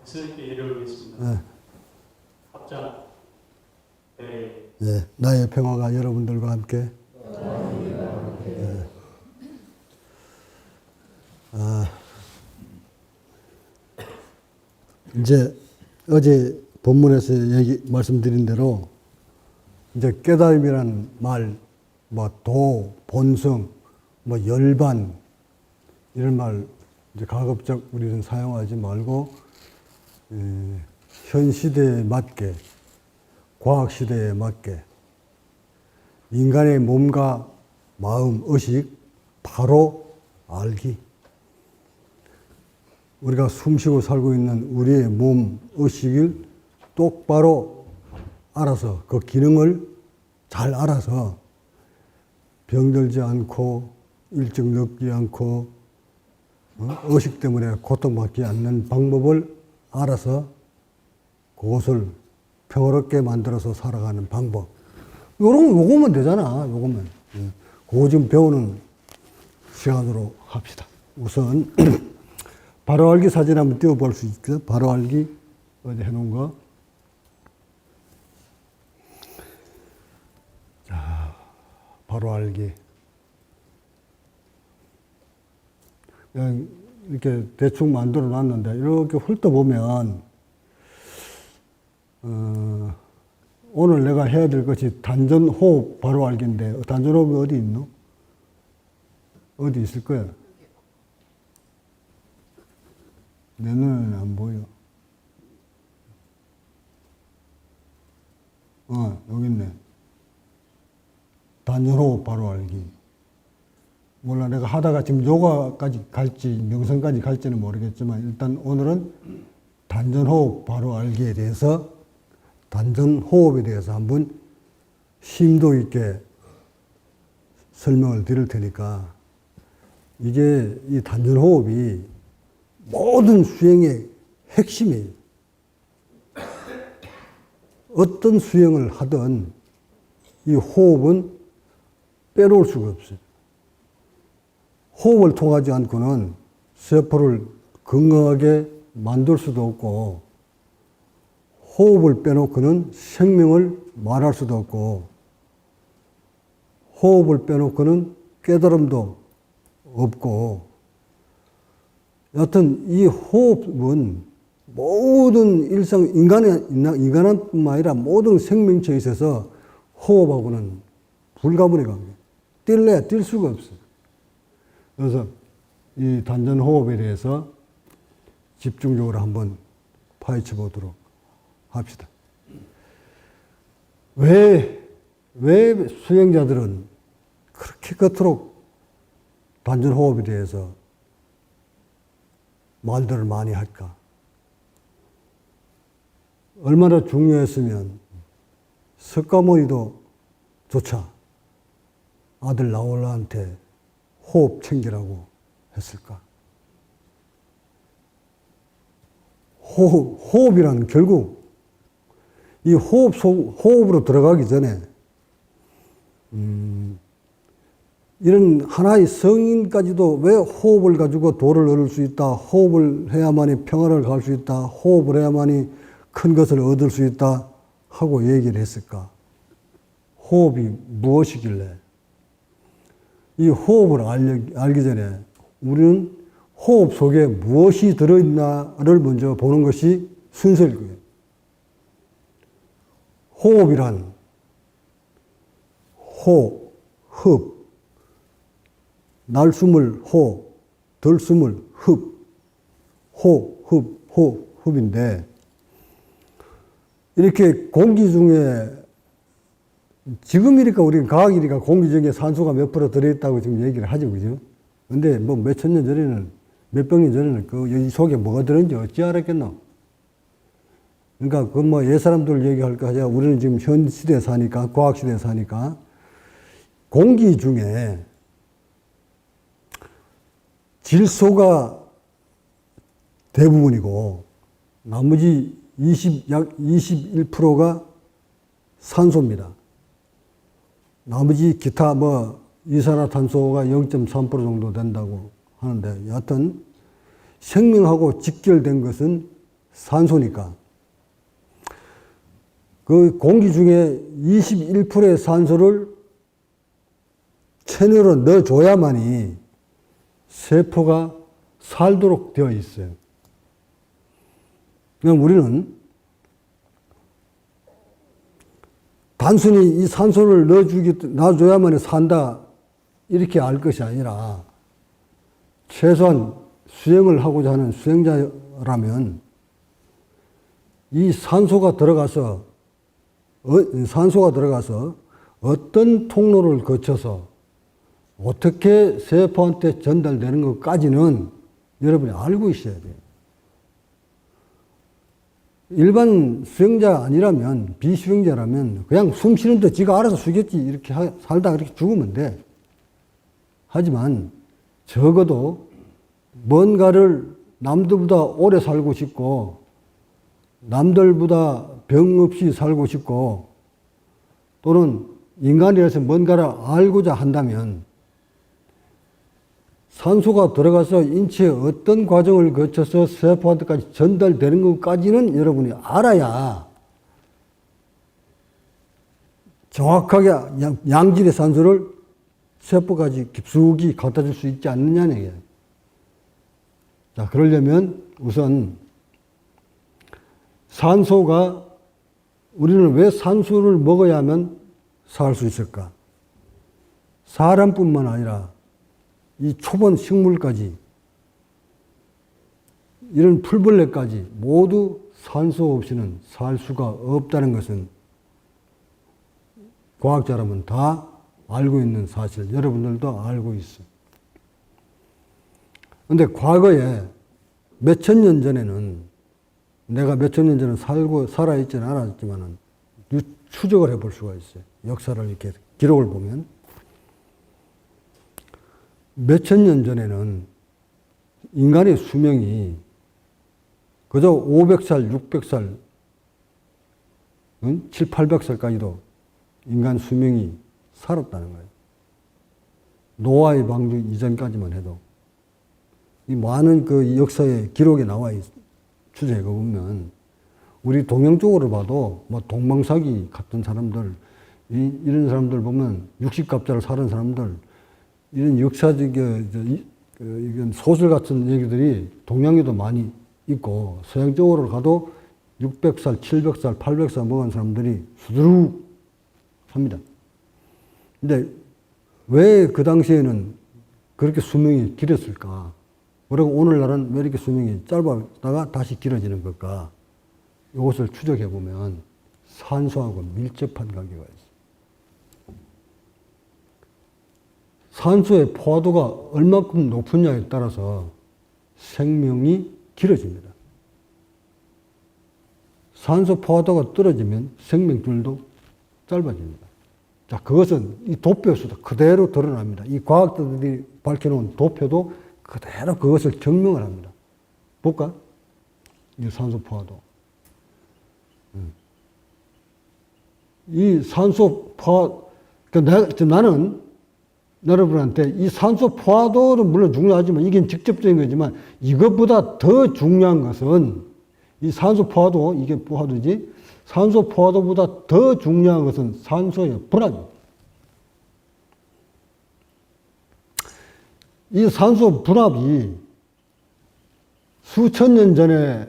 스님께 예를 올리겠습니다. 네. 합장. 네. 네, 나의 평화가 여러분들과 함께. 네. 이제 어제 본문에서 말씀드린 대로 이제 깨달음이라는 말, 뭐 도, 본성, 뭐 열반 이런 말 이제 가급적 우리는 사용하지 말고 현 시대에 맞게, 과학 시대에 맞게 인간의 몸과 마음, 의식 바로 알기. 우리가 숨쉬고 살고 있는 우리의 몸, 의식을 똑바로 알아서 그 기능을 잘 알아서 병들지 않고 일찍 늙지 않고 의식 때문에 고통받지 않는 방법을 알아서 그것을 평화롭게 만들어서 살아가는 방법. 요거면 되잖아, 요거면. 그거 좀 배우는 시간으로 합시다. 우선, 바로 알기 사진 한번 띄워볼 수 있겠어요? 바로 알기, 어디 해놓은 거. 자, 바로 알기. 그냥 이렇게 대충 만들어 놨는데, 이렇게 훑어보면, 오늘 내가 해야 될 것이 단전호흡 바로 알기인데, 단전호흡이 어디 있노? 어디 있을 거야? 내 눈에는 안 보여. 여기 있네. 단전호흡 바로 알기. 몰라, 내가 하다가 지금 요가까지 갈지, 명상까지 갈지는 모르겠지만, 일단 오늘은 단전호흡 바로 알기에 대해서, 단전호흡에 대해서 한번 심도 있게 설명을 드릴 테니까, 이게 이 단전호흡이 모든 수행의 핵심이에요. 어떤 수행을 하든 이 호흡은 빼놓을 수가 없어요. 호흡을 통하지 않고는 세포를 건강하게 만들 수도 없고, 호흡을 빼놓고는 생명을 말할 수도 없고, 호흡을 빼놓고는 깨달음도 없고, 여하튼 이 호흡은 모든 일상, 인간뿐만 아니라 모든 생명체에 있어서 호흡하고는 불가분의 관계. 뛸래야 뛸 수가 없어요. 그래서 이 단전호흡에 대해서 집중적으로 한번 파헤쳐 보도록 합시다. 왜 수행자들은 그렇게 겉으로 단전호흡에 대해서 말들을 많이 할까? 얼마나 중요했으면 석가모니도 조차 아들 나홀라한테 호흡 챙기라고 했을까? 호흡이란 결국 이 호흡으로 들어가기 전에 이런 하나의 성인까지도 왜 호흡을 가지고 도를 얻을 수 있다, 호흡을 해야만이 평화를 갈 수 있다, 호흡을 해야만이 큰 것을 얻을 수 있다 하고 얘기를 했을까? 호흡이 무엇이길래? 이 호흡을 알기 전에 우리는 호흡 속에 무엇이 들어있나를 먼저 보는 것이 순서일 거예요. 호흡이란 호, 흡, 날숨을 호, 들숨을 흡, 호, 흡, 호, 흡인데, 이렇게 공기 중에, 지금이니까 우리는 과학이니까 공기 중에 산소가 몇 프로 들어있다고 지금 얘기를 하죠, 그죠? 근데 뭐 몇천 년 전에는, 몇백 년 전에는 이 속에 뭐가 들어있는지 어찌 알았겠노? 그러니까 그 뭐 옛사람들 얘기할까 하자. 우리는 지금 현 시대에 사니까, 과학 시대에 사니까, 공기 중에 질소가 대부분이고, 나머지 약 21%가 산소입니다. 나머지 기타 이산화탄소가 0.3% 정도 된다고 하는데, 여하튼 생명하고 직결된 것은 산소니까. 그 공기 중에 21%의 산소를 체내로 넣어줘야만이 세포가 살도록 되어 있어요. 그럼 우리는 단순히 이 산소를 놔줘야만 산다, 이렇게 알 것이 아니라, 최소한 수행을 하고자 하는 수행자라면, 이 산소가 들어가서 어떤 통로를 거쳐서 어떻게 세포한테 전달되는 것까지는 여러분이 알고 있어야 돼요. 일반 수행자 아니라면, 비수행자라면 그냥 숨 쉬는데 지가 알아서 쉬겠지, 이렇게 살다 이렇게 죽으면 돼. 하지만 적어도 뭔가를 남들보다 오래 살고 싶고, 남들보다 병 없이 살고 싶고, 또는 인간이라서 뭔가를 알고자 한다면 산소가 들어가서 인체에 어떤 과정을 거쳐서 세포한테까지 전달되는 것까지는 여러분이 알아야 정확하게 양질의 산소를 세포까지 깊숙이 갖다 줄 수 있지 않느냐는 얘기예요. 자, 그러려면 우선 산소가, 우리는 왜 산소를 먹어야만 살 수 있을까? 사람뿐만 아니라 이 초본 식물까지, 이런 풀벌레까지 모두 산소 없이는 살 수가 없다는 것은 과학자라면 다 알고 있는 사실, 여러분들도 알고 있어요. 그런데 과거에 몇천 년 전에는, 내가 몇천 년 전에 살아있지는 않았지만 추적을 해볼 수가 있어요. 역사를 이렇게 기록을 보면. 몇천 년 전에는 인간의 수명이 그저 500살, 600살, 7, 800살까지도 인간 수명이 살았다는 거예요. 노아의 방주 이전까지만 해도. 이 많은 그 역사의 기록에 나와 추적해 보면, 우리 동양 쪽으로 봐도 뭐 동방사기 같은 사람들, 이런 사람들 보면 60갑자를 사는 사람들, 이런 역사적 이건 소설 같은 얘기들이 동양에도 많이 있고, 서양 쪽으로 가도 600살, 700살, 800살 먹은 사람들이 수두룩 합니다. 근데 왜 그 당시에는 그렇게 수명이 길었을까? 그리고 오늘날은 왜 이렇게 수명이 짧았다가 다시 길어지는 걸까? 이것을 추적해 보면 산소하고 밀접한 관계가 있어요. 산소의 포화도가 얼마큼 높으냐에 따라서 생명이 길어집니다. 산소 포화도가 떨어지면 생명줄도 짧아집니다. 자, 그것은 이 도표에서도 그대로 드러납니다. 이 과학자들이 밝혀놓은 도표도 그대로 그것을 증명을 합니다. 볼까? 이 산소 포화도. 이 산소 포화, 그러니까 나는 여러분한테 이 산소 포화도는 물론 중요하지만, 이게 직접적인 거지만, 이것보다 더 중요한 것은 이 산소 포화도, 이게 포화도지, 산소 포화도보다 더 중요한 것은 산소의 분압입니다. 이 산소 분압이 수천 년 전에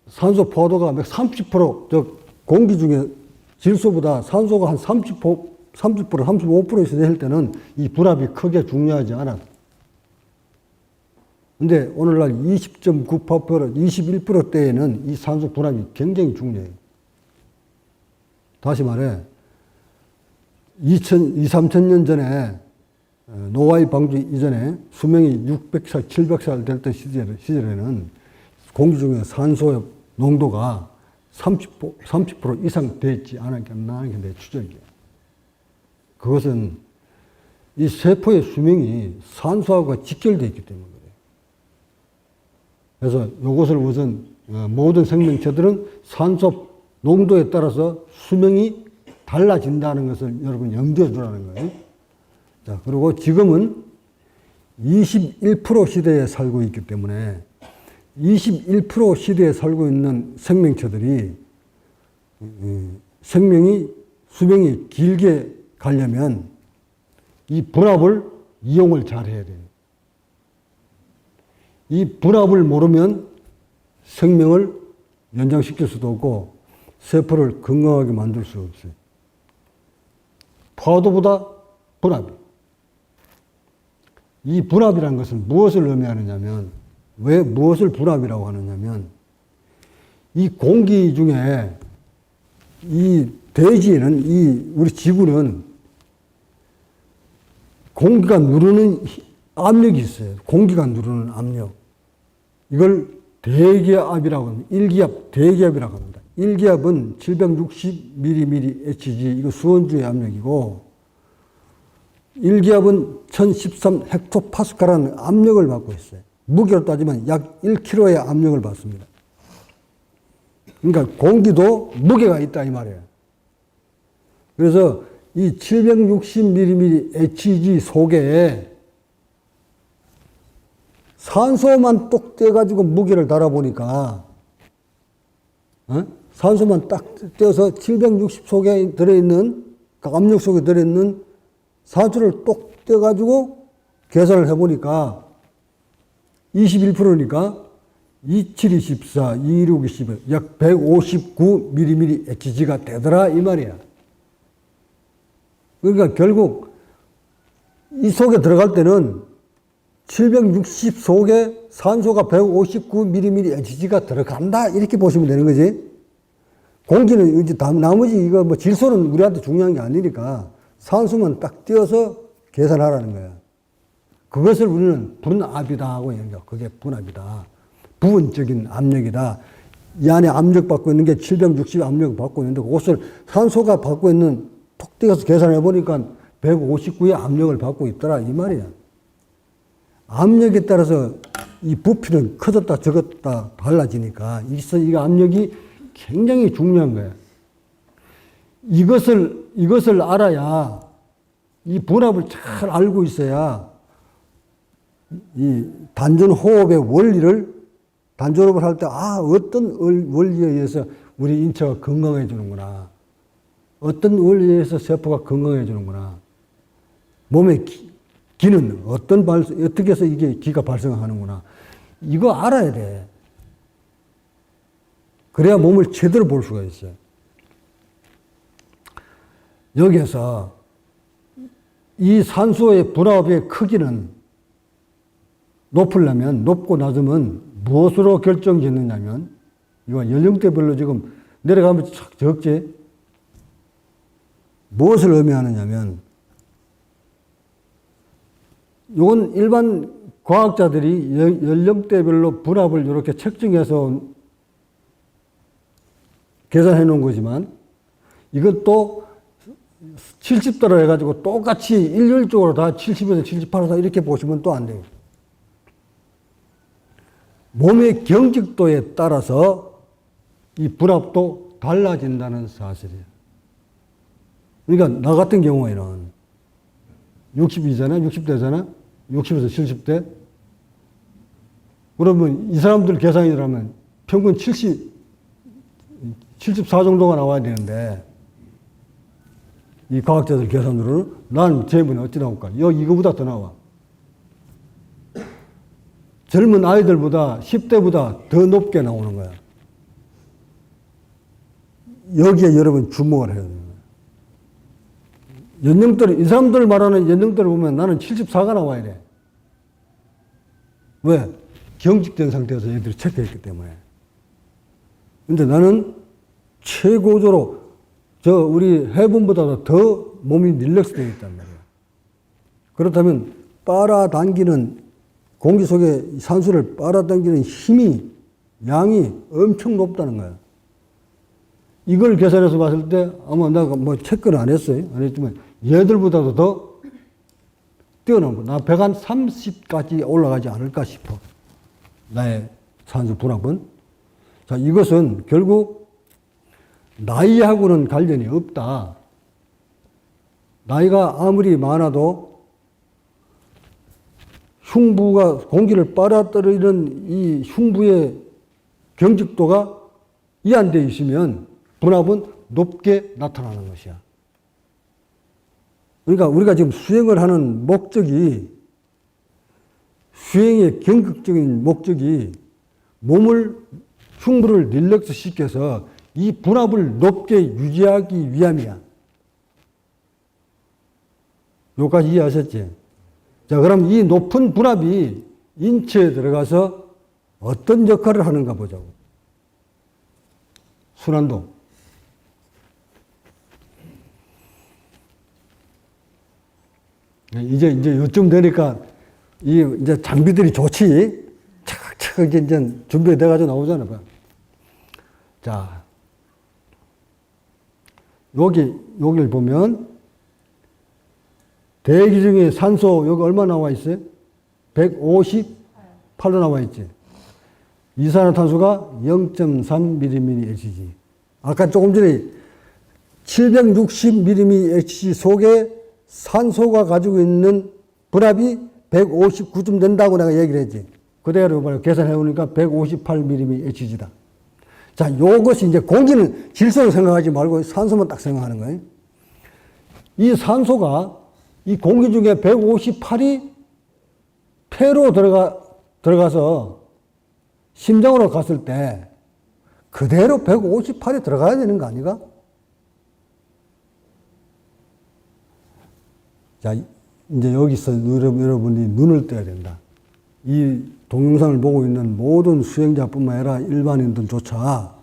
산소 포화도가 30%, 공기 중에 질소보다 산소가 한 30%, 35% 있을 때는 이 분압이 크게 중요하지 않았어요. 근데 오늘날 20.98%, 21%대에는 이 산소 분압이 굉장히 중요해요. 다시 말해, 3,000년 전에 노아의 방주 이전에 수명이 600살, 700살 될 때 시절에는 공기 중에 산소의 농도가 30% 이상 되지 않았겠나 하는 게 내 추정이에요. 그것은 이 세포의 수명이 산소하고 직결되어 있기 때문에 그래요. 그래서 이것을 우선 모든 생명체들은 산소 농도에 따라서 수명이 달라진다는 것을 여러분 염두에 두라는 거예요. 자, 그리고 지금은 21% 시대에 살고 있기 때문에 21% 시대에 살고 있는 생명체들이 생명이 수명이 길게 가려면 이 분압을 이용을 잘 해야 돼요. 이 분압을 모르면 생명을 연장시킬 수도 없고 세포를 건강하게 만들 수 없어요. 파도보다 분압. 이 분압이라는 것은 무엇을 의미하느냐면, 왜 무엇을 분압이라고 하느냐면, 이 공기 중에 이 대지에는, 이 우리 지구는 공기가 누르는 압력이 있어요. 공기가 누르는 압력. 이걸 대기압이라고 합니다. 일기압, 대기압이라고 합니다. 일기압은 760mm Hg, 이거 수온주의 압력이고, 일기압은 1013 헥토파스칼이라는 압력을 받고 있어요. 무게로 따지면 약 1kg의 압력을 받습니다. 그러니까 공기도 무게가 있다 이 말이에요. 그래서 이 760mm Hg 속에 산소만 똑 떼가지고 무게를 달아보니까, 산소만 딱 떼어서 760 속에 들어있는, 그 압력 속에 들어있는 산소를 똑 떼가지고 계산을 해보니까 21%니까 2724, 2620, 약 159mm Hg가 되더라 이 말이야. 그러니까 결국 이 속에 들어갈 때는 760 속에 산소가 159mm Hg가 들어간다 이렇게 보시면 되는 거지. 공기는 이제 나머지 이거 뭐 질소는 우리한테 중요한 게 아니니까 산소만 딱 띄어서 계산하라는 거야. 그것을 우리는 분압이다 하고 얘기해요. 그게 분압이다. 부분적인 압력이다. 이 안에 압력 받고 있는 게 760 압력을 받고 있는데 그것을 산소가 받고 있는 톡 띄어서 계산해 보니까 159의 압력을 받고 있더라 이 말이야. 압력에 따라서 이 부피는 커졌다 적었다 달라지니까 이 압력이 굉장히 중요한 거야. 이것을 알아야, 이 분압을 잘 알고 있어야 이 단전호흡의 원리를, 단전호흡을 할 때 어떤 원리에 의해서 우리 인체가 건강해지는구나, 어떤 원리에 의해서 세포가 건강해지는구나, 몸의 기는 어떻게 해서 이게 기가 발생하는구나, 이거 알아야 돼. 그래야 몸을 제대로 볼 수가 있어요. 여기에서 이 산소의 분압의 크기는 높고 낮으면 무엇으로 결정짓느냐면, 이거 연령대별로 지금 내려가면 착 적지? 무엇을 의미하느냐면, 이건 일반 과학자들이 연령대별로 분압을 이렇게 측정해서 계산해 놓은 거지만, 이건 또 70도로 해가지고 똑같이 일률적으로 다 70에서 78에서 이렇게 보시면 또 안 돼요. 몸의 경직도에 따라서 이 분압도 달라진다는 사실이에요. 그러니까 나 같은 경우에는 60이잖아, 60대잖아, 60에서 70대. 그러면 이 사람들 계산이라면 평균 74 정도가 나와야 되는데, 이 과학자들 계산으로는 난 제문이 어찌 나올까? 이거보다 더 나와. 젊은 아이들보다 10대보다 더 높게 나오는 거야. 여기에 여러분 주목을 해야 돼요. 이 사람들 말하는 연령대를 보면 나는 74가 나와야 돼. 왜? 경직된 상태에서 얘들이 체크했기 때문에. 근데 나는 최고조로 우리 해분보다도 더 몸이 릴렉스 되어 있단 말이에요. 그렇다면 빨아당기는, 공기 속에 산소를 빨아당기는 양이 엄청 높다는 거야. 이걸 계산해서 봤을 때 아마 내가 뭐 체크를 안 했어요. 안 했지만 얘들보다도 더 뛰어난 거. 나 130까지 올라가지 않을까 싶어. 나의 산소 분압은. 자, 이것은 결국 나이하고는 관련이 없다. 나이가 아무리 많아도 흉부가 공기를 빨아들이는 이 흉부의 경직도가 이완되어 있으면 분압은 높게 나타나는 것이야. 그러니까 우리가 지금 수행을 하는 목적이, 수행의 경극적인 목적이 몸을, 흉부를 릴렉스 시켜서 이 분압을 높게 유지하기 위함이야. 여기까지 이해하셨지? 자, 그럼 이 높은 분압이 인체에 들어가서 어떤 역할을 하는가 보자고. 순환도. 이제 요쯤 되니까 이제 장비들이 좋지. 차근차근 이제 준비돼가지고 나오잖아. 자, 여기를 보면 대기 중에 산소 여기 얼마 나와 있어요? 158로 나와 있지. 이산화탄소가 0.3mmHg. 아까 조금 전에 760mmHg 속에 산소가 가지고 있는 분압이 159쯤 된다고 내가 얘기를 했지. 그대로 계산해 보니까 158mmHg다. 자, 요것이 이제 공기는 질소로 생각하지 말고 산소만 딱 생각하는 거예요. 이 산소가 이 공기 중에 158이 폐로 들어가서 심장으로 갔을 때 그대로 158이 들어가야 되는 거 아닌가? 자, 이제 여기서 여러분이 눈을 떠야 된다. 이 동영상을 보고 있는 모든 수행자뿐만 아니라 일반인들조차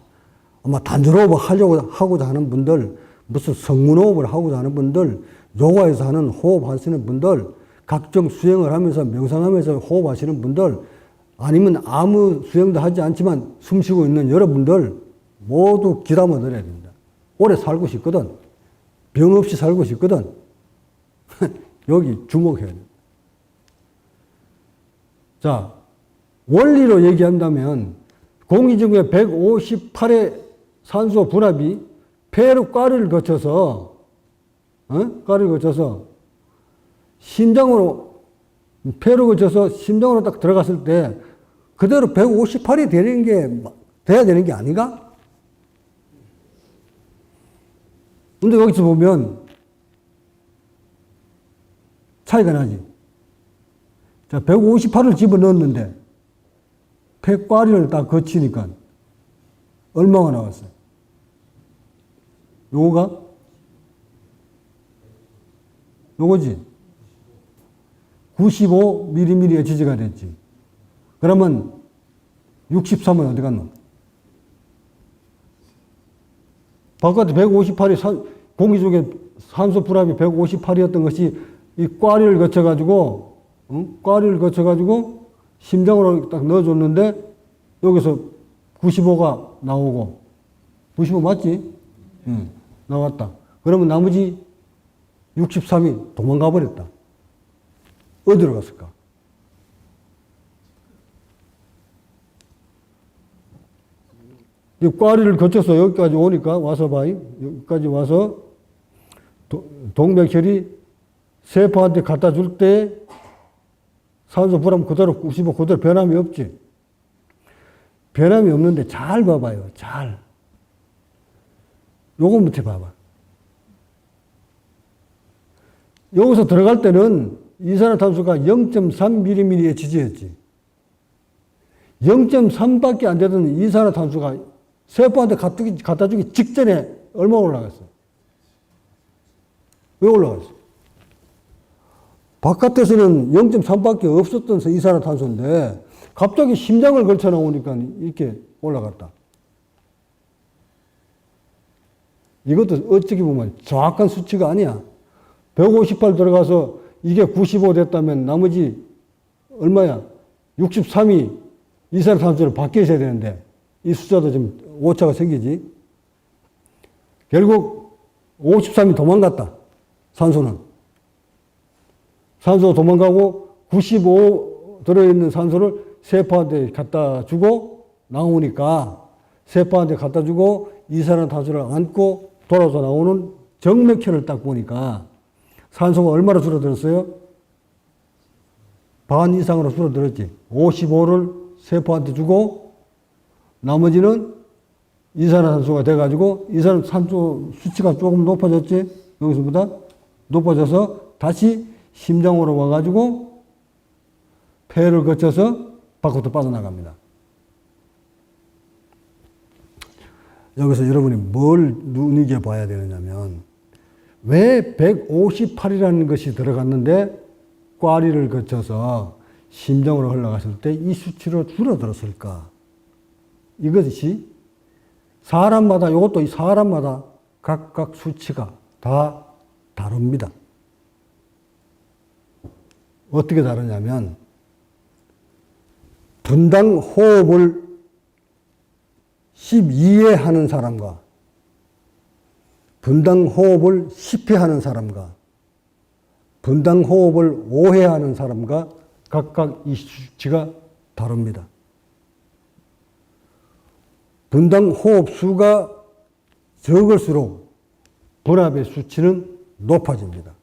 아마 단전호흡을 하고자 하는 분들, 무슨 성문호흡을 하고자 하는 분들, 요가에서 하는 호흡 하시는 분들, 각종 수행을 하면서 명상하면서 호흡하시는 분들, 아니면 아무 수행도 하지 않지만 숨 쉬고 있는 여러분들 모두 귀담아 들어야 됩니다. 오래 살고 싶거든. 병 없이 살고 싶거든. 여기 주목해야 됩니다. 자, 원리로 얘기한다면 공기 중에 158의 산소 분압이 폐로 꽈를 거쳐서 심장으로, 폐로 거쳐서 심장으로 딱 들어갔을 때 그대로 158이 돼야 되는 게 아닌가? 근데 여기서 보면 차이가 나지. 자, 158을 집어넣었는데 폐꽈리를 딱 거치니까 얼마가 나왔어요? 요거지. 95mmHg가 됐지. 그러면 63은 어디 갔노? 바깥에 158이 공기 중에 산소 불합이 158이었던 것이 이 꽈리를 거쳐가지고, 꽈리를 거쳐가지고 심장으로 딱 넣어줬는데 여기서 95가 나오고, 95 맞지? 응, 나왔다. 그러면 나머지 63이 도망가 버렸다. 어디로 갔을까? 이 꽈리를 거쳐서 여기까지 오니까 와서 봐요. 여기까지 와서 동맥혈이 세포한테 갖다 줄 때 산소 불암 그대로 95 그대로 변함이 없지. 변함이 없는데 잘 봐봐요. 잘. 요거부터 봐봐. 여기서 들어갈 때는 이산화탄소가 0.3mmHg였지. 0.3밖에 안 되던 이산화탄소가 세포한테 갖다 주기 직전에 얼마 올라갔어? 왜 올라갔어? 바깥에서는 0.3밖에 없었던 이산화탄소인데 갑자기 심장을 걸쳐 나오니까 이렇게 올라갔다. 이것도 어떻게 보면 정확한 수치가 아니야. 158 들어가서 이게 95 됐다면 나머지 얼마야? 63이 이산화탄소를 밖에 있어야 되는데 이 숫자도 좀 오차가 생기지. 결국 53이 도망갔다. 산소는. 산소가 도망가고 95 들어있는 산소를 세포한테 갖다 주고 나오니까 세포한테 갖다 주고 이산화탄소를 안고 돌아서 나오는 정맥혈을 딱 보니까 산소가 얼마나 줄어들었어요? 반 이상으로 줄어들었지. 55를 세포한테 주고 나머지는 이산화탄소가 돼가지고 이산화탄소 수치가 조금 높아졌지. 여기서보다 높아져서 다시 심장으로 와가지고 폐를 거쳐서 밖으로 빠져나갑니다. 여기서 여러분이 뭘 눈여겨봐야 되느냐면 왜 158이라는 것이 들어갔는데 꽈리를 거쳐서 심장으로 흘러갔을 때 이 수치로 줄어들었을까? 이것이 사람마다, 이것도 사람마다 각각 수치가 다 다릅니다. 어떻게 다르냐면 분당 호흡을 12회 하는 사람과 분당 호흡을 10회 하는 사람과 분당 호흡을 5회 하는 사람과 각각 이 수치가 다릅니다. 분당 호흡 수가 적을수록 분압의 수치는 높아집니다.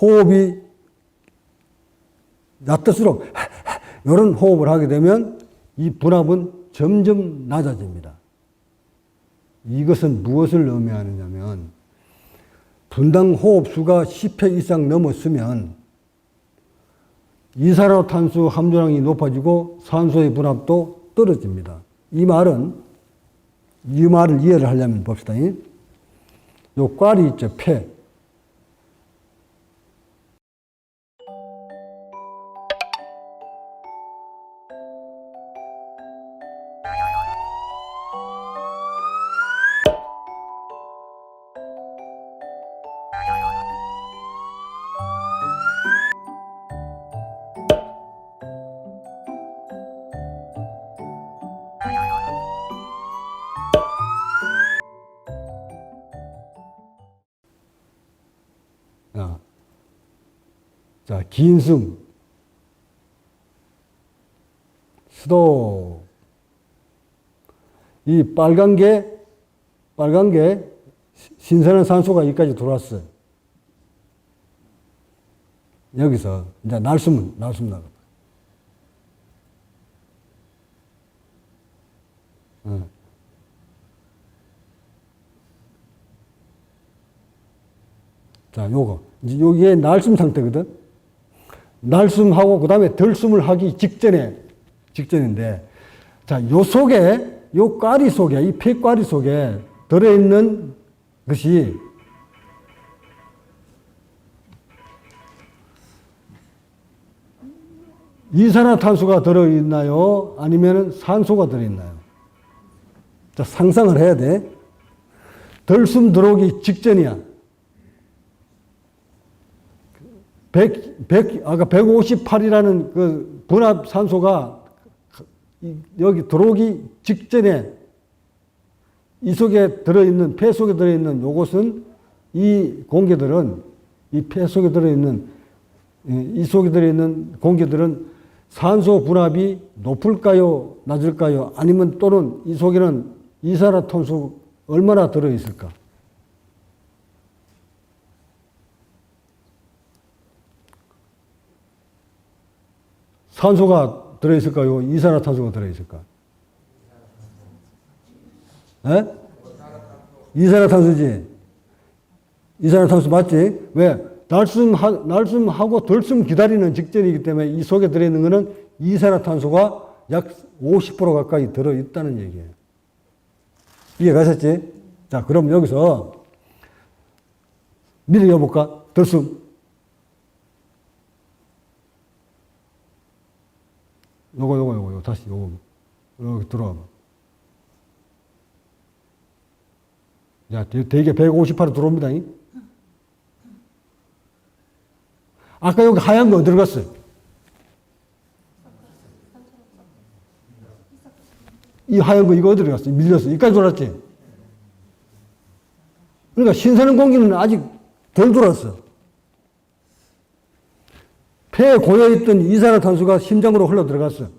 호흡이 얕을수록 이런 호흡을 하게 되면 이 분압은 점점 낮아집니다. 이것은 무엇을 의미하느냐면 분당 호흡수가 10회 이상 넘었으면 이산화탄소 함유량이 높아지고 산소의 분압도 떨어집니다. 이 말을 이해를 하려면 봅시다. 요 꽈리 있죠, 폐. 자, 긴 숨, 스톱. 이 빨간 게 신선한 산소가 여기까지 들어왔어요. 여기서 이제 날숨 나가. 자, 요게 날숨 상태거든. 날숨하고 그 다음에 덜숨을 하기 직전인데, 자, 요 속에, 요 꽈리 속에, 이 폐꽈리 속에 들어있는 것이 이산화탄소가 들어있나요? 아니면 산소가 들어있나요? 자, 상상을 해야 돼. 덜숨 들어오기 직전이야. 아까 158이라는 그 분압 산소가 여기 들어오기 직전에 이 속에 들어있는, 폐 속에 들어있는 요것은 이 공기들은, 이 폐 속에 들어있는, 이 속에 들어있는 공기들은 산소 분압이 높을까요? 낮을까요? 아니면 또는 이 속에는 이산화탄소 얼마나 들어있을까? 산소가 들어있을까요? 이산화탄소가 들어있을까? 에? 이산화탄소지. 이산화탄소 맞지? 왜? 날숨하고 덜숨 기다리는 직전이기 때문에 이 속에 들어있는 거는 이산화탄소가 약 50% 가까이 들어있다는 얘기예요. 이해 가셨지? 자, 그럼 여기서 미리 해볼까? 덜숨. 요거, 다시 요거. 여기 들어와 봐. 야, 대개 158에 들어옵니다. 아까 여기 하얀 거 어디로 갔어요? 이 하얀 거 이거 어디로 갔어요? 밀렸어. 여기까지 돌았지? 그러니까 신선한 공기는 아직 덜 돌았어. 폐에 고여있던 이산화탄소가 심장으로 흘러 들어갔어.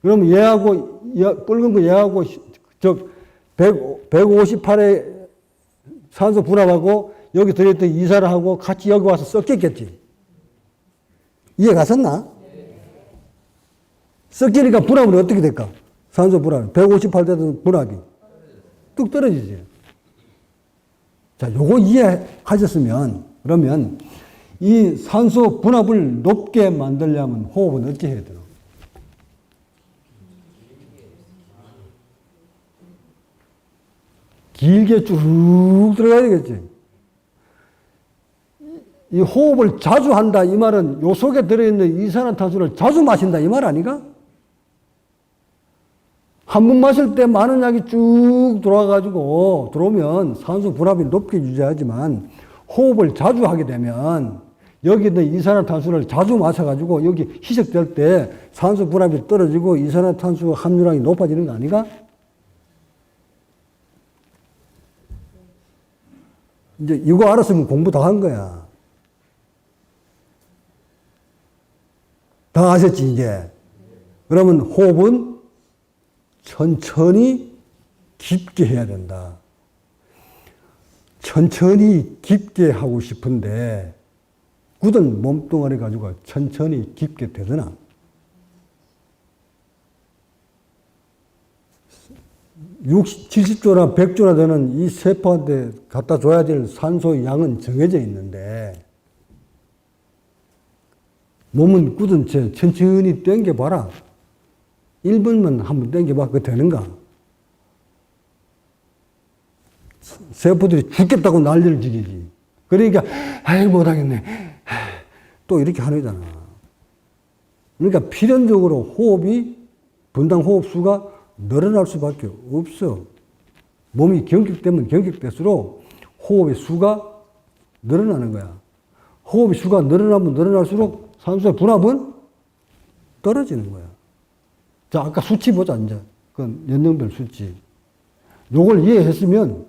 그럼 얘하고, 붉은 거 얘하고, 158의 산소 분압하고 여기 들어있던 이산화하고 같이 여기 와서 섞였겠지. 이해 갔었나? 섞이니까 분압은 어떻게 될까? 산소 분압. 158 되던 분압이 뚝 떨어지지. 자, 요거 이해하셨으면, 그러면 이 산소 분압을 높게 만들려면 호흡은 어떻게 해야 되나? 길게 쭉 들어가야 되겠지. 이 호흡을 자주 한다 이 말은 요 속에 들어있는 이산화탄소를 자주 마신다 이 말 아닌가? 한 번 마실 때 많은 약이 쭉 들어오면 산소 분압이 높게 유지하지만 호흡을 자주 하게 되면 여기 있는 이산화탄소를 자주 마셔가지고 여기 희석될 때 산소 분압이 떨어지고 이산화탄소 함유량이 높아지는 거 아닌가? 이제 이거 알았으면 공부 다 한 거야. 다 아셨지, 이제? 그러면 호흡은 천천히 깊게 해야 된다. 천천히 깊게 하고 싶은데, 굳은 몸뚱아리 가지고 천천히 깊게 되더나? 70조나 100조나 되는 이 세포한테 갖다 줘야 될 산소의 양은 정해져 있는데, 몸은 굳은 채 천천히 당겨봐라. 1분만 한번 당겨봐. 그거 되는가? 세포들이 죽겠다고 난리를 지르지. 그러니까, 아이, 못하겠네. 또 이렇게 하는 거잖아. 그러니까 필연적으로 호흡이, 분당 호흡 수가 늘어날 수밖에 없어. 몸이 경직되면 경직될수록 호흡의 수가 늘어나는 거야. 호흡의 수가 늘어나면 늘어날수록 산소의 분압은 떨어지는 거야. 자, 아까 수치 보자, 이제. 그건 연령별 수치. 요걸 이해했으면,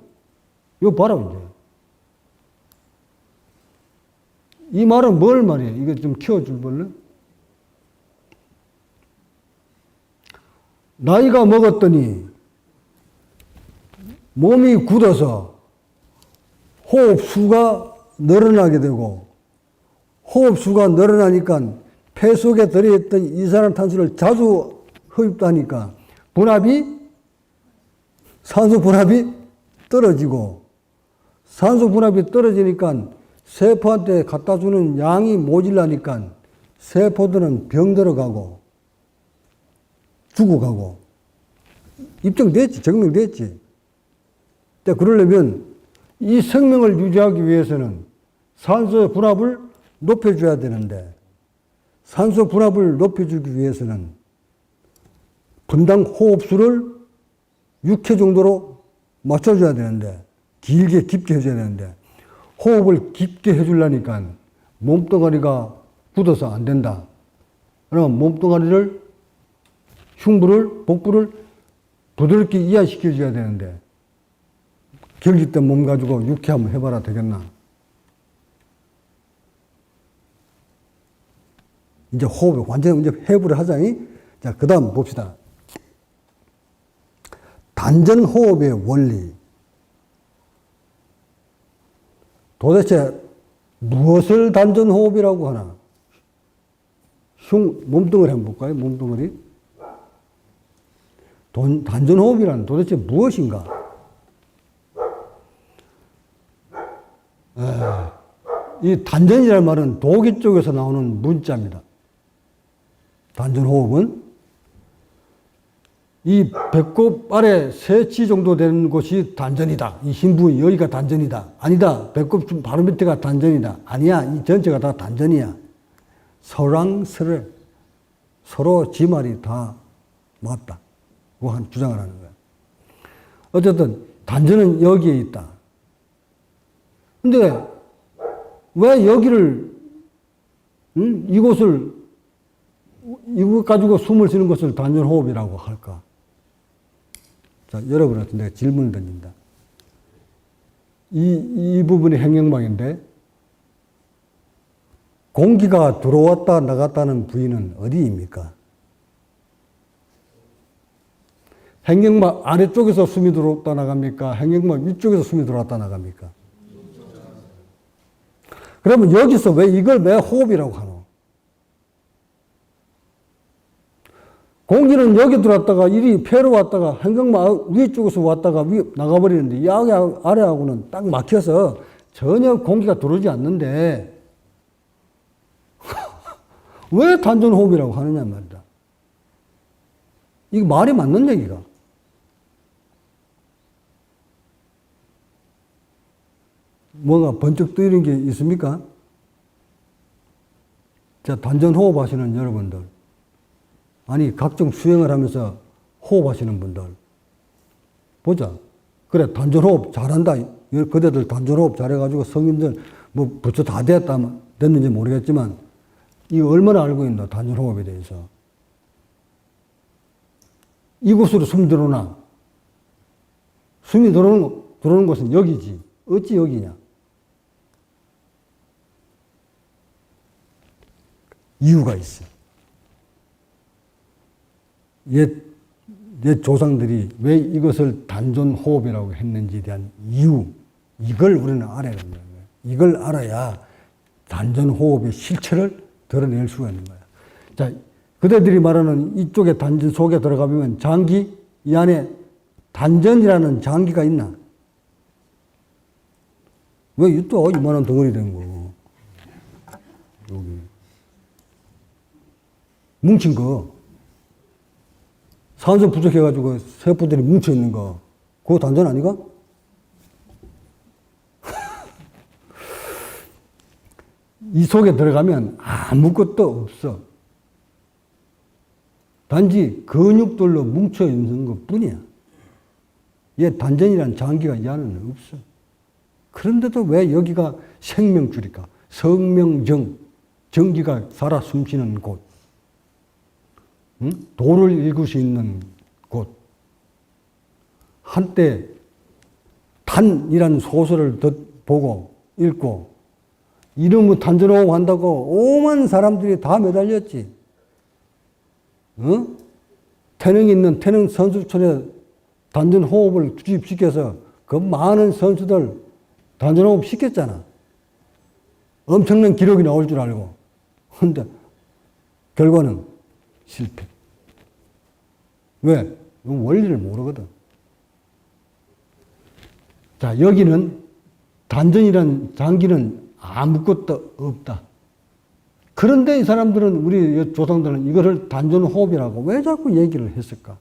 이거 봐라, 이제. 이 말은 뭘 말이야? 이거 좀 키워줄 볼래? 나이가 먹었더니 몸이 굳어서 호흡수가 늘어나게 되고 호흡수가 늘어나니까 폐 속에 들어있던 이산화탄소를 자주 흡입하니까 산소 분압이 떨어지고 산소 분압이 떨어지니까 세포한테 갖다 주는 양이 모질라니까 세포들은 병들어가고 죽어가고 입증됐지, 증명됐지. 그러려면 이 생명을 유지하기 위해서는 산소의 분압을 높여줘야 되는데 산소 분압을 높여주기 위해서는 분당 호흡수를 6회 정도로 맞춰줘야 되는데 길게 깊게 해줘야 되는데 호흡을 깊게 해주려니까 몸뚱아리가 굳어서 안 된다. 그러면 몸뚱아리를 흉부를, 복부를 부드럽게 이완시켜줘야 되는데 경직된 몸 가지고 6회 한번 해봐라 되겠나? 이제 호흡을 완전히 이제 회부를 하자니. 자, 그 다음 봅시다. 단전호흡의 원리. 도대체 무엇을 단전호흡이라고 하나? 몸뚱어리 한번 볼까요? 몸뚱어리. 단전호흡이란 도대체 무엇인가? 이 단전이라는 말은 독일 쪽에서 나오는 문자입니다. 단전호흡은 이 배꼽 아래 3치 정도 되는 곳이 단전이다. 이 흰 부위 여기가 단전이다. 아니다. 배꼽 좀 바로 밑에가 단전이다. 아니야. 이 전체가 다 단전이야. 서로 지 말이 다 맞다. 그거 한 주장을 하는 거야. 어쨌든 단전은 여기에 있다. 근데 왜 여기를 이곳 가지고 숨을 쉬는 것을 단전호흡이라고 할까? 자, 여러분한테 내가 질문을 던진다. 이 부분이 행경막인데 공기가 들어왔다 나갔다는 부위는 어디입니까? 행경막 아래쪽에서 숨이 들어왔다 나갑니까? 행경막 위쪽에서 숨이 들어왔다 나갑니까? 그러면 여기서 이걸 왜 호흡이라고 하노? 공기는 여기 들어왔다가 이리 폐로 왔다가 한경마 위쪽에서 왔다가 나가버리는데 이 아래하고는 딱 막혀서 전혀 공기가 들어오지 않는데 왜 단전호흡이라고 하느냐 말이다. 이거 말이 맞는 얘기가. 뭔가 번쩍 뜨이는 게 있습니까? 자, 단전호흡 하시는 여러분들. 아니, 각종 수행을 하면서 호흡하시는 분들. 보자. 그래, 단전호흡 잘한다. 그대들 단전호흡 잘해가지고 성인들, 뭐, 벌써 다 됐는지 모르겠지만, 이거 얼마나 알고 있나, 단전호흡에 대해서. 이곳으로 숨 들어오나? 숨이 들어오는 곳은 여기지. 어찌 여기냐? 이유가 있어. 옛 조상들이 왜 이것을 단전호흡이라고 했는지에 대한 이유, 이걸 우리는 알아야 된다는 거예요. 이걸 알아야 단전호흡의 실체를 드러낼 수가 있는 거야. 자, 그대들이 말하는 이쪽에 단전 속에 들어가면 장기, 이 안에 단전이라는 장기가 있나? 왜 또 이만한 덩어리 된 거? 여기. 뭉친 거. 산소 부족해가지고 세포들이 뭉쳐있는 거. 그거 단전 아니가? 이 속에 들어가면 아무것도 없어. 단지 근육들로 뭉쳐있는 것 뿐이야. 얘 단전이라는 장기가 이 안에는 없어. 그런데도 왜 여기가 생명줄일까? 성명정, 정기가 살아 숨쉬는 곳. 응? 도를 읽을 수 있는 곳. 한때 단이라는 소설을 보고 읽고 이름을 단전호흡 한다고 오만 사람들이 다 매달렸지. 응? 태능 있는 태능 선수촌에 단전호흡을 투입시켜서 그 많은 선수들 단전호흡 시켰잖아. 엄청난 기록이 나올 줄 알고. 근데 결과는 실패. 왜? 원리를 모르거든. 자, 여기는 단전이란 장기는 아무것도 없다. 그런데 이 사람들은, 우리 조상들은 이거를 단전호흡이라고 왜 자꾸 얘기를 했을까?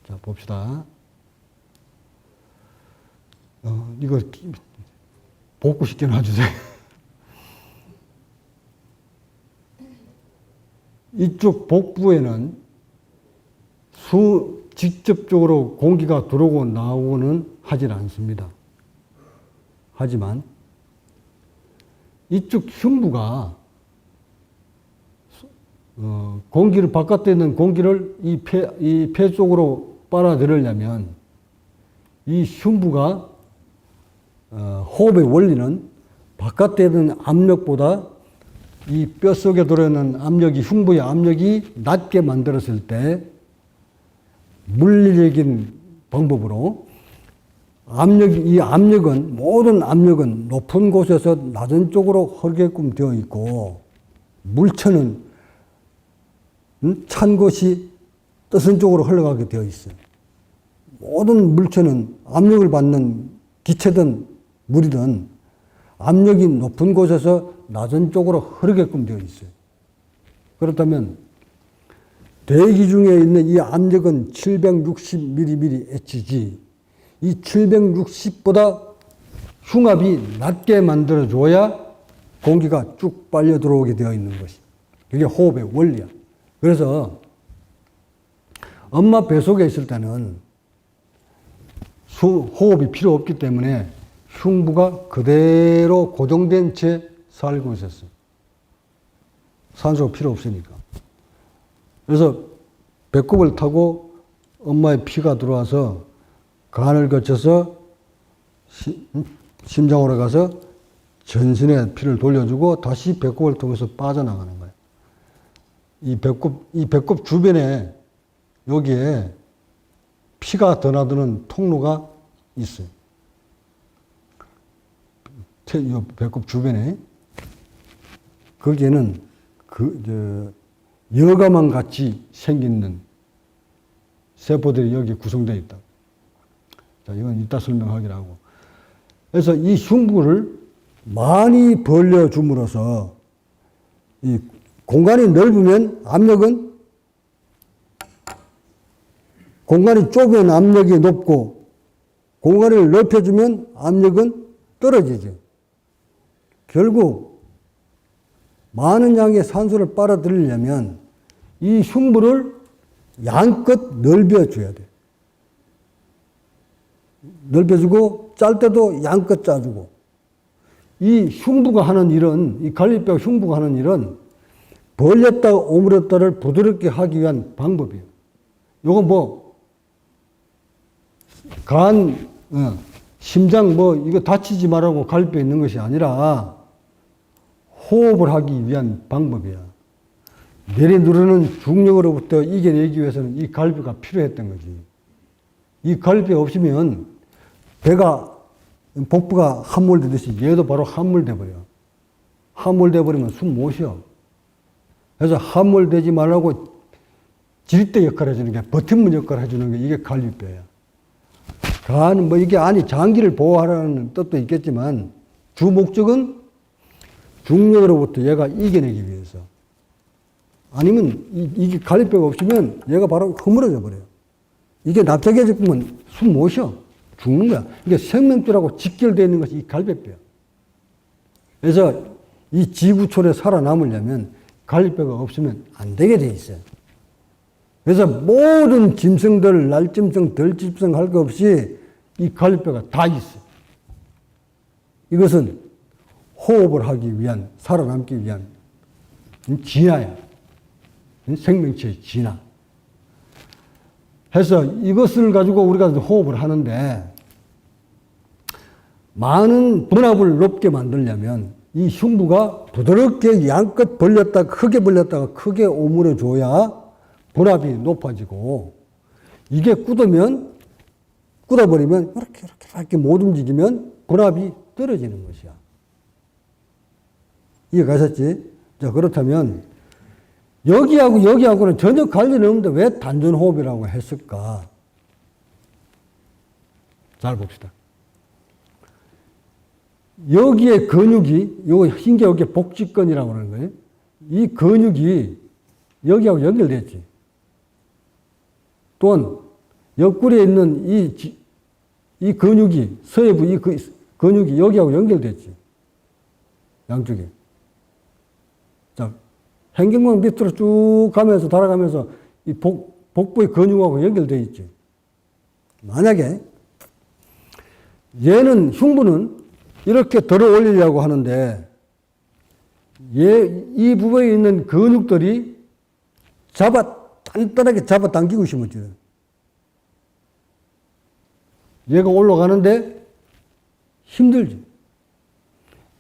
자, 봅시다. 이거 복구시켜 놔주세요. 이쪽 복부에는 직접적으로 공기가 들어오고 나오고는 하질 않습니다. 하지만 이쪽 흉부가 공기를, 바깥에 있는 공기를 이 폐 쪽으로 빨아들이려면 이 흉부가 호흡의 원리는 바깥에 있는 압력보다 이 뼛속에 들어있는 압력이, 흉부의 압력이 낮게 만들었을 때 물리적인 방법으로 이 압력은, 모든 압력은 높은 곳에서 낮은 쪽으로 흐르게끔 되어 있고, 물체는 찬 곳이 뜨신 쪽으로 흘러가게 되어 있어요. 모든 물체는 압력을 받는 기체든 물이든 압력이 높은 곳에서 낮은 쪽으로 흐르게끔 되어 있어요. 그렇다면 대기 중에 있는 이 압력은 760mmHg, 이 760보다 흉압이 낮게 만들어줘야 공기가 쭉 빨려 들어오게 되어 있는 것이. 그게 호흡의 원리야. 그래서 엄마 뱃속에 있을 때는 호흡이 필요 없기 때문에 흉부가 그대로 고정된 채 살고 있었어요. 산소가 필요 없으니까. 그래서 배꼽을 타고 엄마의 피가 들어와서 간을 거쳐서 심장으로 가서 전신에 피를 돌려주고 다시 배꼽을 통해서 빠져나가는 거예요. 이 배꼽 주변에 여기에 피가 드나드는 통로가 있어요. 요 배꼽 주변에 거기에는 여과만 같이 생기는 세포들이 여기 구성되어 있다. 자, 이건 이따 설명하기로 하고. 그래서 이 흉부를 많이 벌려줌으로써 이 공간이 넓으면 압력은, 공간이 좁으면 압력이 높고 공간을 넓혀주면 압력은 떨어지죠. 결국 많은 양의 산소를 빨아들이려면 이 흉부를 양껏 넓혀줘야 돼. 넓혀주고 짤 때도 양껏 짜주고. 이 흉부가 하는 일은, 이 갈비뼈 흉부가 하는 일은 벌렸다가 오므렸다를 부드럽게 하기 위한 방법이에요. 요건 뭐 간, 심장 뭐 이거 다치지 말라고 갈비뼈 있는 것이 아니라 호흡을 하기 위한 방법이야. 내리누르는 중력으로부터 이겨내기 위해서는 이 갈비가 필요했던 거지. 이 갈비뼈 없으면 배가, 복부가 함몰되듯이 얘도 바로 함몰돼 버려. 함몰돼 버리면 숨 못 쉬어. 그래서 함몰되지 말라고 지렛대 역할을 해주는 게, 버팀목 역할을 해주는 게 이게 갈비뼈야. 간, 뭐 이게 아니 장기를 보호하라는 뜻도 있겠지만 주 목적은 중력으로부터 얘가 이겨내기 위해서. 아니면 이게 갈비뼈가 없으면 얘가 바로 허물어져 버려요. 이게 납작해지면 숨 못 쉬어. 죽는 거야. 이게 생명줄하고 직결되어 있는 것이 이 갈비뼈야. 그래서 이 지구촌에 살아남으려면 갈비뼈가 없으면 안 되게 돼 있어요. 그래서 모든 짐승들, 날짐승, 덜짐승 할 거 없이 이 갈비뼈가 다 있어요. 이것은 호흡을 하기 위한, 살아남기 위한 진화야. 생명체의 진화. 해서 이것을 가지고 우리가 호흡을 하는데, 많은 분압을 높게 만들려면 이 흉부가 부드럽게 양껏 벌렸다가 크게 벌렸다가 크게 오므려 줘야 분압이 높아지고, 이게 굳어버리면 이렇게 못 움직이면 분압이 떨어지는 것이야. 이해가셨지? 자, 그렇다면 여기하고 여기하고는 전혀 관련이 없는데 왜 단전호흡이라고 했을까? 잘 봅시다. 여기에 근육이, 요 흰 게 여기 복직근이라고 하는 거예요. 이 근육이 여기하고 연결됐지. 또한 옆구리에 있는 이 근육이, 서해부 이 근육이 여기하고 연결됐지. 양쪽에. 자, 행경막 밑으로 쭉 가면서, 달아가면서 이 복부의 근육하고 연결되어 있지. 만약에 얘는, 흉부는 이렇게 들어 올리려고 하는데, 이 부분에 있는 근육들이 단단하게 잡아당기고 있으면 얘가 올라가는데 힘들지.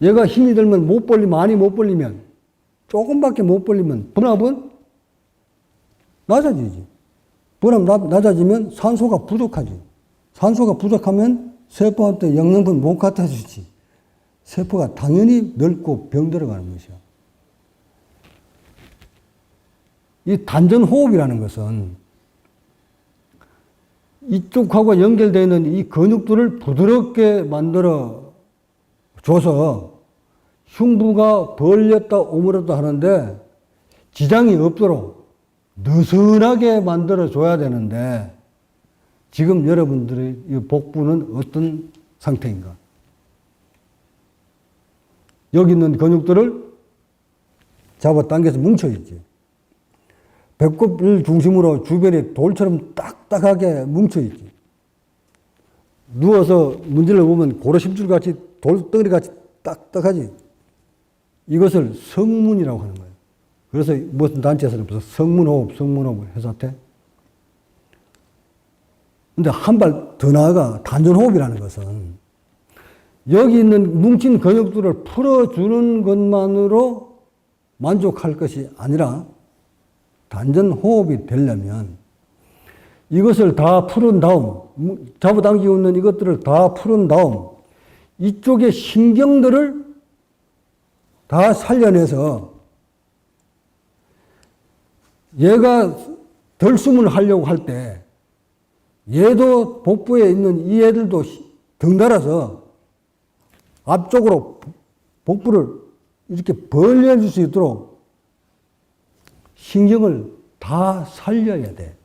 얘가 힘이 들면 많이 못 벌리면, 조금밖에 못 벌리면 분압은 낮아지지. 분압 낮아지면 산소가 부족하지. 산소가 부족하면 세포한테 영양분 못 갖다 주지. 세포가 당연히 늙고 병들어가는 것이야. 이 단전호흡이라는 것은 이쪽하고 연결되어 있는 이 근육들을 부드럽게 만들어 줘서 흉부가 벌렸다 오므렸다 하는데 지장이 없도록 느슨하게 만들어 줘야 되는데, 지금 여러분들의 이 복부는 어떤 상태인가? 여기 있는 근육들을 잡아당겨서 뭉쳐있지. 배꼽을 중심으로 주변에 돌처럼 딱딱하게 뭉쳐있지. 누워서 문질러 보면 고로심줄같이, 돌덩어리같이 딱딱하지. 이것을 성문이라고 하는 거예요. 그래서 무슨 단체에서는 무슨 성문호흡 해서 돼. 근데 한 발 더 나아가 단전호흡이라는 것은 여기 있는 뭉친 근육들을 풀어주는 것만으로 만족할 것이 아니라, 단전호흡이 되려면 이것을 다 풀은 다음, 잡아당기고 있는 이것들을 다 풀은 다음, 이쪽의 신경들을 다 살려내서 얘가 덜숨을 하려고 할 때 얘도 복부에 있는 이 애들도 덩달아서 앞쪽으로 복부를 이렇게 벌려줄 수 있도록 신경을 다 살려야 돼.